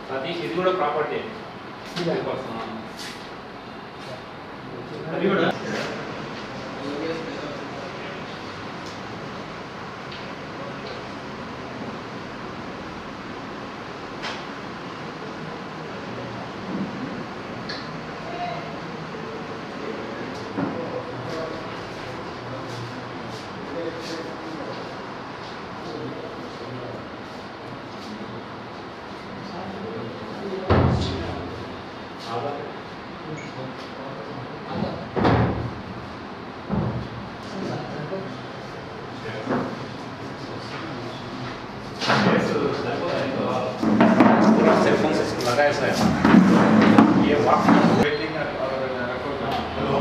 సతీష్ ఇది కూడా ప్రాపర్టీ అది కూడా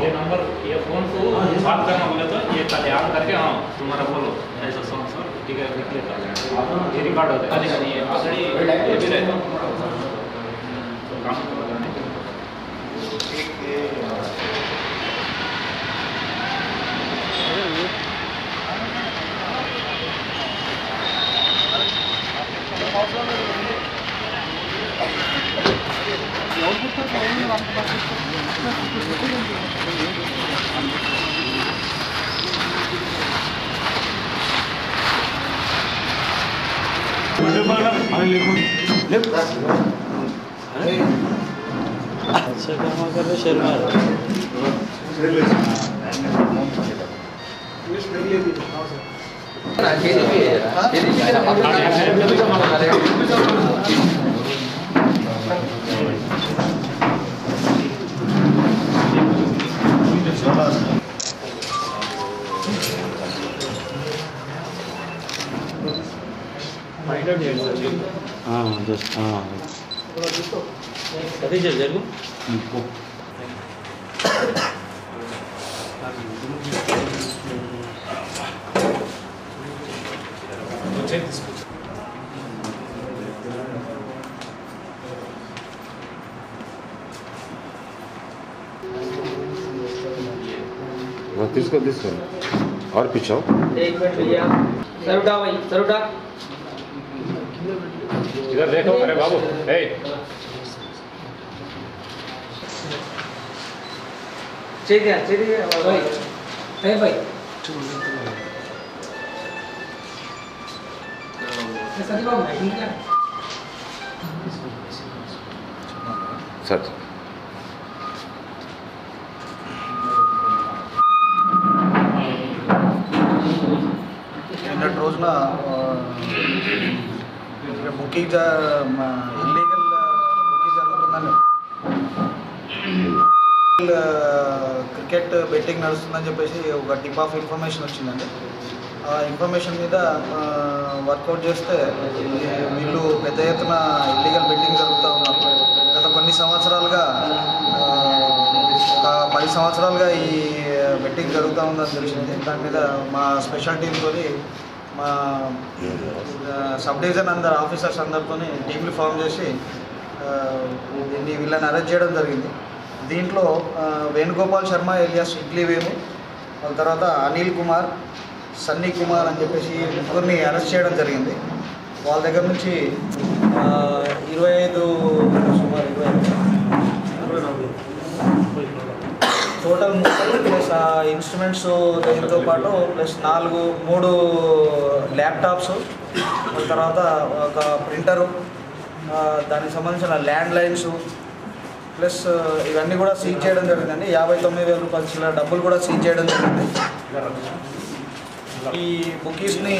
ये नंबर ये फ़ोन को बात करना बोले तो ये कल याद करके हाँ तुम्हारा बोलो ऐसा सर ठीक है लिख लेता ये रिकॉर्ड होता है ये ऑलरेडी ये भी रहता तो काम लगाने अच्छा काम कर रहे शर्मा हाँ जस्ट हाँ कभी चल जाएगा तीसको और पीछे एक मिनट भैया सर उठा भाई सर उठा इधर देखो अरे बाबू ए चाहिए भाई है भाई सर बाबू नहीं क्या सर నిన్నటి రోజున బుకింగ్ ఇల్లీగల్ బుకింగ్ జరుగుతుందని క్రికెట్ బెట్టింగ్ నడుస్తుందని చెప్పేసి ఒక టిప్ ఆఫ్ ఇన్ఫర్మేషన్ వచ్చిందండి. ఆ ఇన్ఫర్మేషన్ మీద వర్కౌట్ చేస్తే వీళ్ళు పెద్ద ఎత్తున ఇల్లీగల్ బెట్టింగ్ జరుగుతూ ఉన్నారు. గత కొన్ని సంవత్సరాలుగా 10 సంవత్సరాలుగా ఈ బెట్టింగ్ జరుగుతూ ఉందని తెలిసింది. దాని మీద మా స్పెషల్ టీమ్తో మా సబ్ డివిజన్ అందరు ఆఫీసర్స్ అందరితో టీంలు ఫామ్ చేసి వీళ్ళని అరెస్ట్ చేయడం జరిగింది. దీంట్లో వేణుగోపాల్ శర్మ ఎలియాస్ ఇడ్లీ వేణు, వాళ్ళ తర్వాత అనిల్ కుమార్, సన్నీ కుమార్ అని చెప్పేసి ముగ్గురిని అరెస్ట్ చేయడం జరిగింది. వాళ్ళ దగ్గర నుంచి 25 టోటల్ 30 ప్లస్ ఇన్స్ట్రుమెంట్స్ దీంతో పాటు ప్లస్ 3 ల్యాప్టాప్స్, తర్వాత ఒక ప్రింటరు, దానికి సంబంధించిన ల్యాండ్ లైన్స్ ప్లస్ ఇవన్నీ కూడా సీజ్ చేయడం జరిగిందండి. 59,000 రూపాయల చిల్లర డబ్బులు కూడా సీజ్ చేయడం జరిగింది. ఈ బుకీస్ని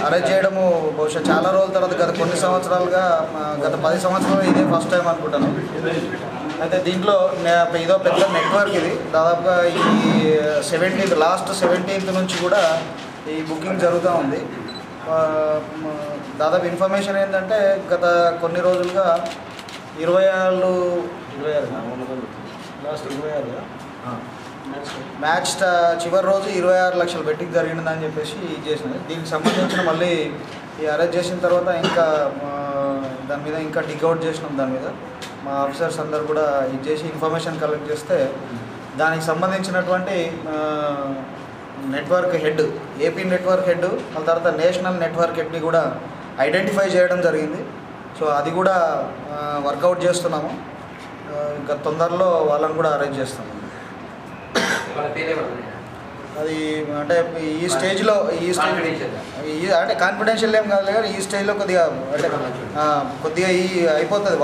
అరెస్ట్ చేయడము బహుశా చాలా రోజుల తర్వాత గత కొన్ని సంవత్సరాలుగా గత 10 సంవత్సరాలు ఇదే ఫస్ట్ టైం అనుకుంటాను. అయితే దీంట్లో ఇదో పెద్ద నెట్వర్క్ ఇది. దాదాపుగా ఈ 17th నుంచి కూడా ఈ బుకింగ్ జరుగుతూ ఉంది. దాదాపు ఇన్ఫర్మేషన్ ఏంటంటే గత కొన్ని రోజులుగా 26 మ్యాచ్ చివరి రోజు 26 లక్షల బెట్టింగ్ జరిగిందని చెప్పేసి ఇది చేసినది. దీనికి సంబంధించిన మళ్ళీ ఈ అరెస్ట్ చేసిన తర్వాత ఇంకా దాని మీద ఇంకా డిగౌట్ చేసినాం. దాని మీద మా ఆఫీసర్స్ అందరు కూడా ఇది చేసి ఇన్ఫర్మేషన్ కలెక్ట్ చేస్తే దానికి సంబంధించినటువంటి network head, AP network head, మళ్ళీ తర్వాత నేషనల్ నెట్వర్క్ హెడ్ని కూడా ఐడెంటిఫై చేయడం జరిగింది. సో అది కూడా వర్కౌట్ చేస్తున్నాము. ఇంకా తొందరలో వాళ్ళని కూడా అరేంజ్ చేస్తాము. అది అంటే ఈ స్టేజ్లో అంటే కాన్ఫిడెన్షియల్ ఏం కాదు కానీ ఈ స్టేజ్లో కొద్దిగా అంటే కొద్దిగా అయిపోతుంది.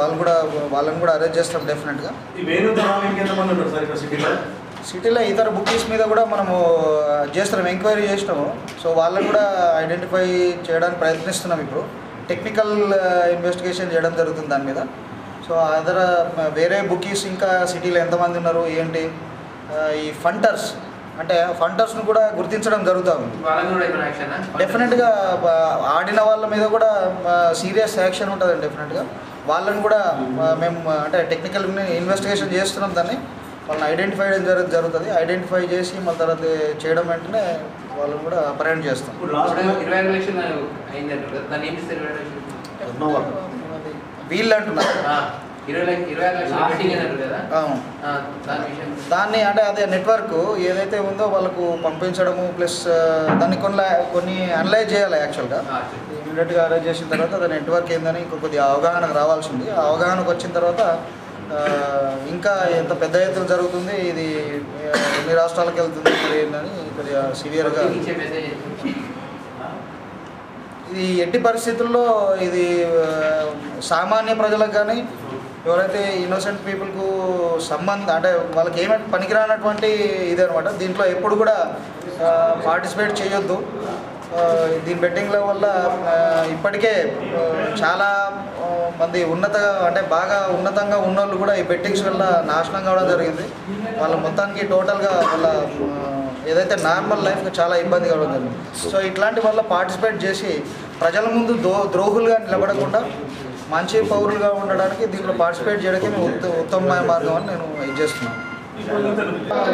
వాళ్ళని కూడా అరేంజ్ చేస్తాం డెఫినెట్గా. సిటీలో ఇతర బుకీస్ మీద కూడా మనము చేస్తున్నాం, ఎంక్వైరీ చేసినాము. సో వాళ్ళని కూడా ఐడెంటిఫై చేయడానికి ప్రయత్నిస్తున్నాం. ఇప్పుడు టెక్నికల్ ఇన్వెస్టిగేషన్ చేయడం జరుగుతుంది దాని మీద. సో వేరే బుకీస్ ఇంకా సిటీలో ఎంతమంది ఉన్నారు ఏంటి, ఈ ఫంటర్స్ను కూడా గుర్తించడం జరుగుతుంది. డెఫినెట్గా ఆడిన వాళ్ళ మీద కూడా సీరియస్ యాక్షన్ ఉంటుందండి. డెఫినెట్గా వాళ్ళని కూడా మేము అంటే టెక్నికల్ ఇన్వెస్టిగేషన్ చేస్తున్నాం. దాన్ని వాళ్ళని ఐడెంటిఫై చేయడం జరుగుతుంది. ఐడెంటిఫై చేసి మళ్ళీ తర్వాత చేయడం వెంటనే వాళ్ళని కూడా అపరెంట్ చేస్తాం. వీళ్ళు అంటున్నారు దాన్ని అంటే అదే నెట్వర్క్ ఏదైతే ఉందో వాళ్ళకు పంపించడము ప్లస్ దాన్ని కొన్ని అనలైజ్ చేయాలి. యాక్చువల్గా ఇమీడియట్గా అరేంజ్ చేసిన తర్వాత అది నెట్వర్క్ ఏందని కొద్దిగా అవగాహనకు రావాల్సి ఉంది. ఆ అవగాహనకు వచ్చిన తర్వాత ఇంకా ఎంత పెద్ద ఎత్తున జరుగుతుంది, ఇది ఎన్ని రాష్ట్రాలకు వెళ్తుంది ఏంటని కొద్దిగా సివియర్గా ఇది ఎట్టి పరిస్థితుల్లో ఇది సామాన్య ప్రజలకు కానీ ఎవరైతే ఇన్నోసెంట్ పీపుల్కు అంటే వాళ్ళకి ఏమైనా పనికిరానటువంటి ఇది అనమాట. దీంట్లో ఎప్పుడు కూడా పార్టిసిపేట్ చేయొద్దు. దీని బెట్టింగ్ల వల్ల ఇప్పటికే చాలా మంది బాగా ఉన్నతంగా ఉన్నోళ్ళు కూడా ఈ బెట్టింగ్స్ వల్ల నాశనం కావడం జరిగింది. వాళ్ళ మొత్తానికి టోటల్గా వాళ్ళ ఏదైతే నార్మల్ లైఫ్కి చాలా ఇబ్బంది కావడం జరిగింది. సో ఇట్లాంటి వల్ల పార్టిసిపేట్ చేసి ప్రజల ముందు ద్రోహులుగా నిలబడకుండా మంచి పౌరులుగా ఉండడానికి దీంట్లో పార్టిసిపేట్ చేయడానికి ఉత్తమమైన మార్గం అని నేను ఇది చేస్తున్నాను.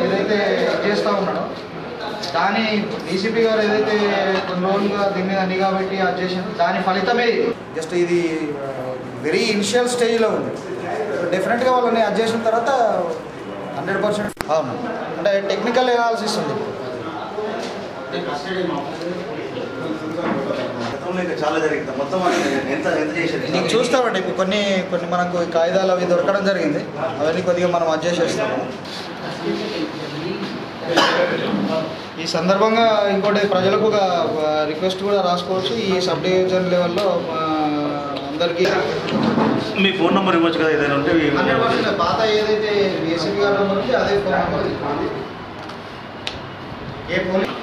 ఏదైతే చేస్తూ ఉన్నాడో దాని డీసీపీ గారు ఏదైతే కొన్ని రోజులుగా దీని మీద నిఘా పెట్టి అది చేసిందో దాని ఫలితమే జస్ట్ ఇది వెరీ ఇనిషియల్ స్టేజ్లో ఉంది. డెఫినెట్గా వాళ్ళని అది చేసిన తర్వాత 100% అవును అంటే టెక్నికల్ ఎనాలిసిస్ ఉంది. చాలా జరిగింది మొత్తం ఎంత చేసేది నీకు చూస్తామండి. ఇప్పుడు కొన్ని మనకు కాగితాలు అవి దొరకడం జరిగింది. అవన్నీ కొద్దిగా మనం అది చేసేస్తాము. ఈ సందర్భంగా ఇంకోటి ప్రజలకు ఒక రిక్వెస్ట్ కూడా రాసుకోవచ్చు. ఈ సబ్ డివిజన్ లెవెల్లో అందరికీ మీ ఫోన్ నెంబర్ ఇవ్వచ్చు కదా ఏదైనా ఉంటే. పాత ఏదైతే ఏసీపీ గారు నెంబర్ ఉంది అదే ఫోన్ నెంబర్. ఏ పోలీస్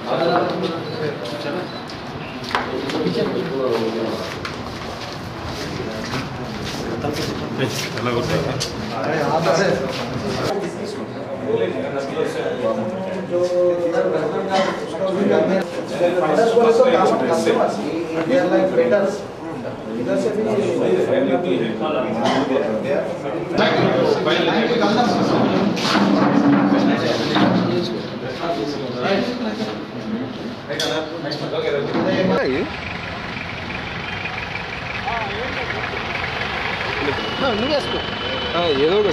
ఏదో ఒకటి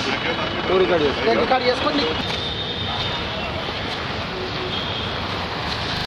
రికార్డ్ చేసుకోండి.